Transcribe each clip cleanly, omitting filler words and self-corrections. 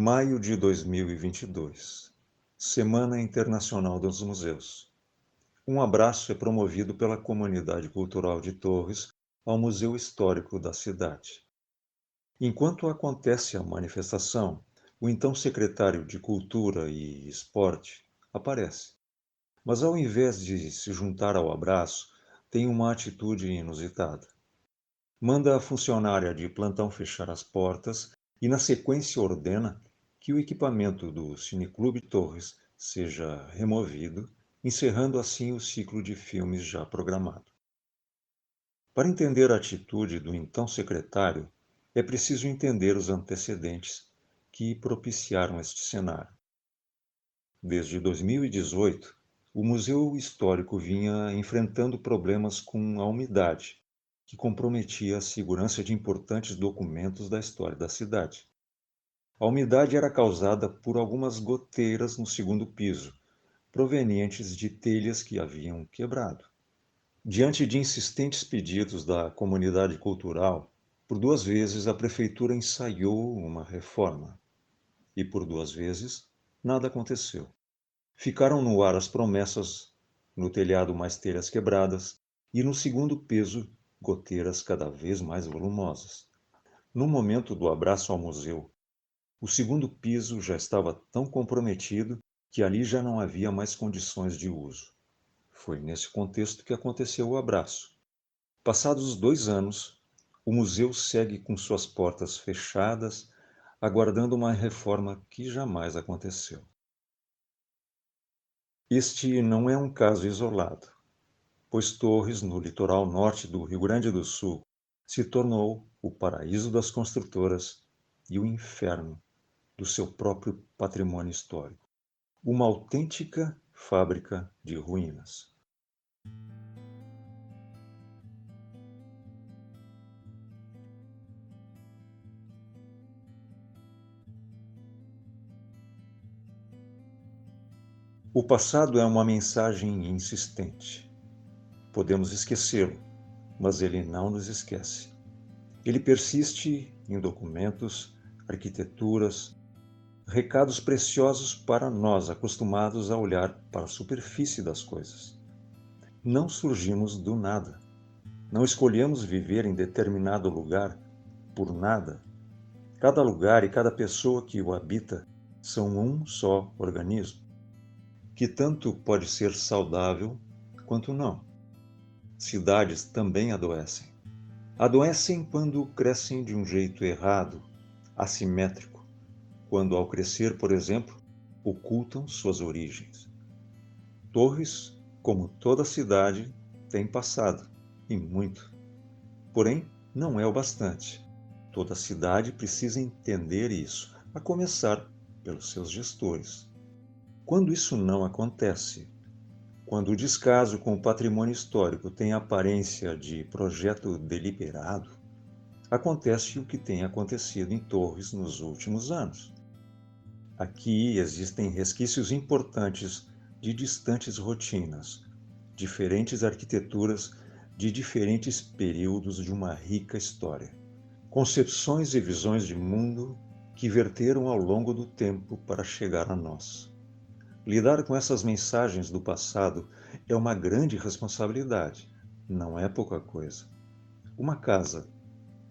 Maio de 2022, Semana Internacional dos Museus. Um abraço é promovido pela Comunidade Cultural de Torres ao Museu Histórico da cidade. Enquanto acontece a manifestação, o então secretário de Cultura e Esporte aparece, mas ao invés de se juntar ao abraço, tem uma atitude inusitada. Manda a funcionária de plantão fechar as portas e, na sequência, ordena que o equipamento do Cineclube Torres seja removido, encerrando assim o ciclo de filmes já programado. Para entender a atitude do então secretário, é preciso entender os antecedentes que propiciaram este cenário. Desde 2018, o Museu Histórico vinha enfrentando problemas com a umidade, que comprometia a segurança de importantes documentos da história da cidade. A umidade era causada por algumas goteiras no segundo piso, provenientes de telhas que haviam quebrado. Diante de insistentes pedidos da comunidade cultural, por 2 vezes a prefeitura ensaiou uma reforma. E por 2 vezes nada aconteceu. Ficaram no ar as promessas, no telhado mais telhas quebradas e no segundo piso goteiras cada vez mais volumosas. No momento do abraço ao museu, o segundo piso já estava tão comprometido que ali já não havia mais condições de uso. Foi nesse contexto que aconteceu o abraço. Passados 2 anos, o museu segue com suas portas fechadas, aguardando uma reforma que jamais aconteceu. Este não é um caso isolado, pois Torres, no litoral norte do Rio Grande do Sul, se tornou o paraíso das construtoras e o inferno do seu próprio patrimônio histórico, uma autêntica fábrica de ruínas. O passado é uma mensagem insistente. Podemos esquecê-lo, mas ele não nos esquece. Ele persiste em documentos, arquiteturas, recados preciosos para nós acostumados a olhar para a superfície das coisas. Não surgimos do nada. Não escolhemos viver em determinado lugar por nada. Cada lugar e cada pessoa que o habita são um só organismo, que tanto pode ser saudável quanto não. Cidades também adoecem. Adoecem quando crescem de um jeito errado, assimétrico, quando ao crescer, por exemplo, ocultam suas origens. Torres, como toda cidade, tem passado, e muito. Porém, não é o bastante. Toda cidade precisa entender isso, a começar pelos seus gestores. Quando isso não acontece, quando o descaso com o patrimônio histórico tem a aparência de projeto deliberado, acontece o que tem acontecido em Torres nos últimos anos. Aqui existem resquícios importantes de distantes rotinas, diferentes arquiteturas de diferentes períodos de uma rica história. Concepções e visões de mundo que verteram ao longo do tempo para chegar a nós. Lidar com essas mensagens do passado é uma grande responsabilidade, não é pouca coisa. Uma casa,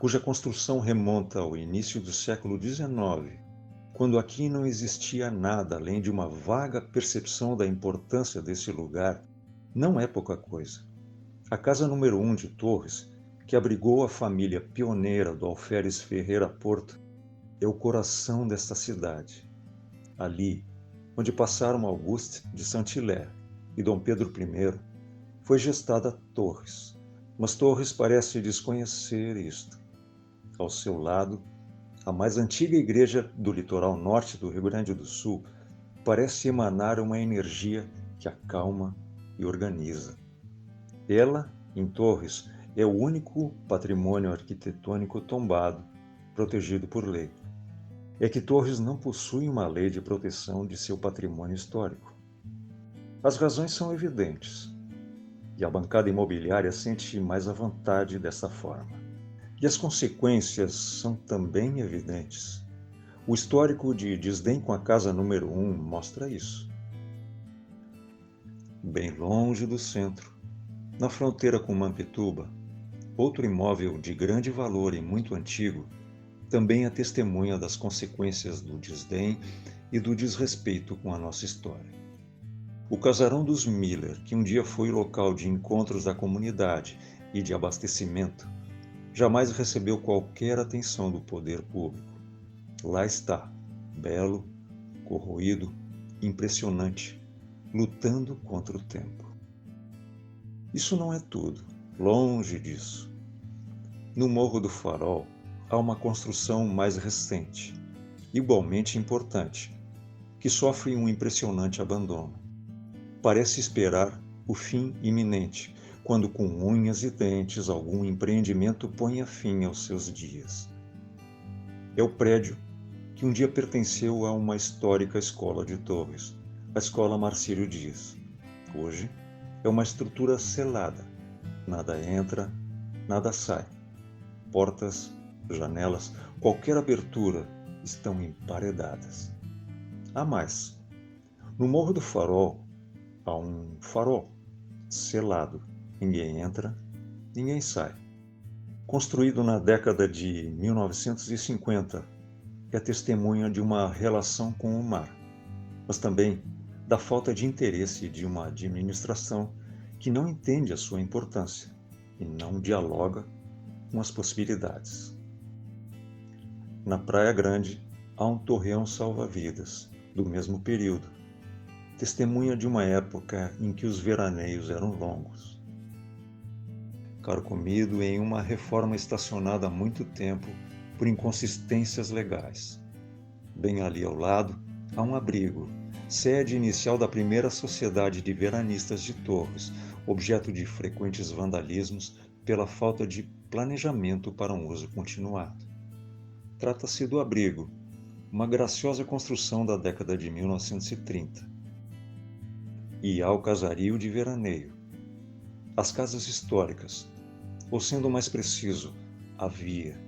cuja construção remonta ao início do século XIX, quando aqui não existia nada além de uma vaga percepção da importância desse lugar, não é pouca coisa. A casa número 1 de Torres, que abrigou a família pioneira do Alferes Ferreira Porto, é o coração desta cidade. Ali, onde passaram Auguste de Saint-Hilaire e Dom Pedro I, foi gestada Torres. Mas Torres parece desconhecer isto. Ao seu lado, a mais antiga igreja do litoral norte do Rio Grande do Sul parece emanar uma energia que acalma e organiza. Ela, em Torres, é o único patrimônio arquitetônico tombado, protegido por lei. É que Torres não possui uma lei de proteção de seu patrimônio histórico. As razões são evidentes, e a bancada imobiliária sente mais à vontade dessa forma. E as consequências são também evidentes. O histórico de desdém com a casa número 1 mostra isso. Bem longe do centro, na fronteira com Mampituba, outro imóvel de grande valor e muito antigo, também é testemunha das consequências do desdém e do desrespeito com a nossa história. O casarão dos Miller, que um dia foi local de encontros da comunidade e de abastecimento, jamais recebeu qualquer atenção do poder público. Lá está, belo, corroído, impressionante, lutando contra o tempo. Isso não é tudo, longe disso. No Morro do Farol há uma construção mais recente, igualmente importante, que sofre um impressionante abandono. Parece esperar o fim iminente, quando com unhas e dentes algum empreendimento ponha fim aos seus dias. É o prédio que um dia pertenceu a uma histórica escola de Torres, a Escola Marcílio Dias. Hoje é uma estrutura selada. Nada entra, nada sai. Portas, janelas, qualquer abertura estão emparedadas. Há mais. No Morro do Farol há um farol selado. Ninguém entra, ninguém sai. Construído na década de 1950, é testemunha de uma relação com o mar, mas também da falta de interesse de uma administração que não entende a sua importância e não dialoga com as possibilidades. Na Praia Grande há um torreão salva-vidas do mesmo período, testemunha de uma época em que os veraneios eram longos. Carcomido em uma reforma estacionada há muito tempo por inconsistências legais. Bem ali ao lado há um abrigo, sede inicial da primeira sociedade de veranistas de Torres, objeto de frequentes vandalismos pela falta de planejamento para um uso continuado. Trata-se do abrigo, uma graciosa construção da década de 1930. E há o casario de veraneio. As casas históricas, ou sendo mais preciso, havia.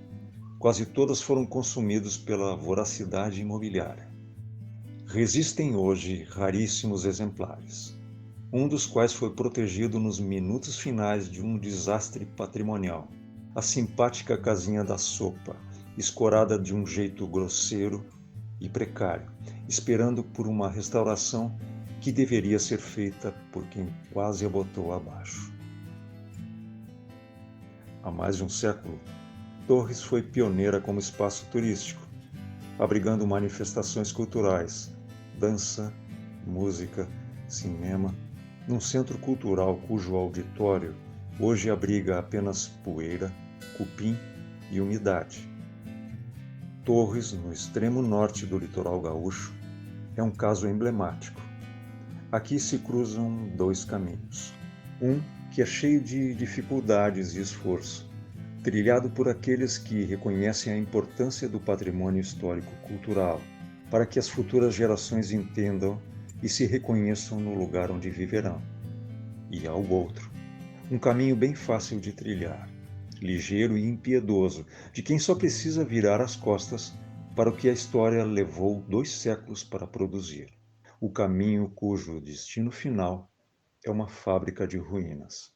Quase todas foram consumidas pela voracidade imobiliária. Resistem hoje raríssimos exemplares, um dos quais foi protegido nos minutos finais de um desastre patrimonial. A simpática casinha da sopa, escorada de um jeito grosseiro e precário, esperando por uma restauração que deveria ser feita por quem quase a botou abaixo. Há mais de um século, Torres foi pioneira como espaço turístico, abrigando manifestações culturais, dança, música, cinema, num centro cultural cujo auditório hoje abriga apenas poeira, cupim e umidade. Torres, no extremo norte do litoral gaúcho, é um caso emblemático. Aqui se cruzam dois caminhos. Um que é cheio de dificuldades e esforço, trilhado por aqueles que reconhecem a importância do patrimônio histórico-cultural, para que as futuras gerações entendam e se reconheçam no lugar onde viverão. E ao outro, um caminho bem fácil de trilhar, ligeiro e impiedoso, de quem só precisa virar as costas para o que a história levou 2 séculos para produzir. O caminho cujo destino final é uma fábrica de ruínas.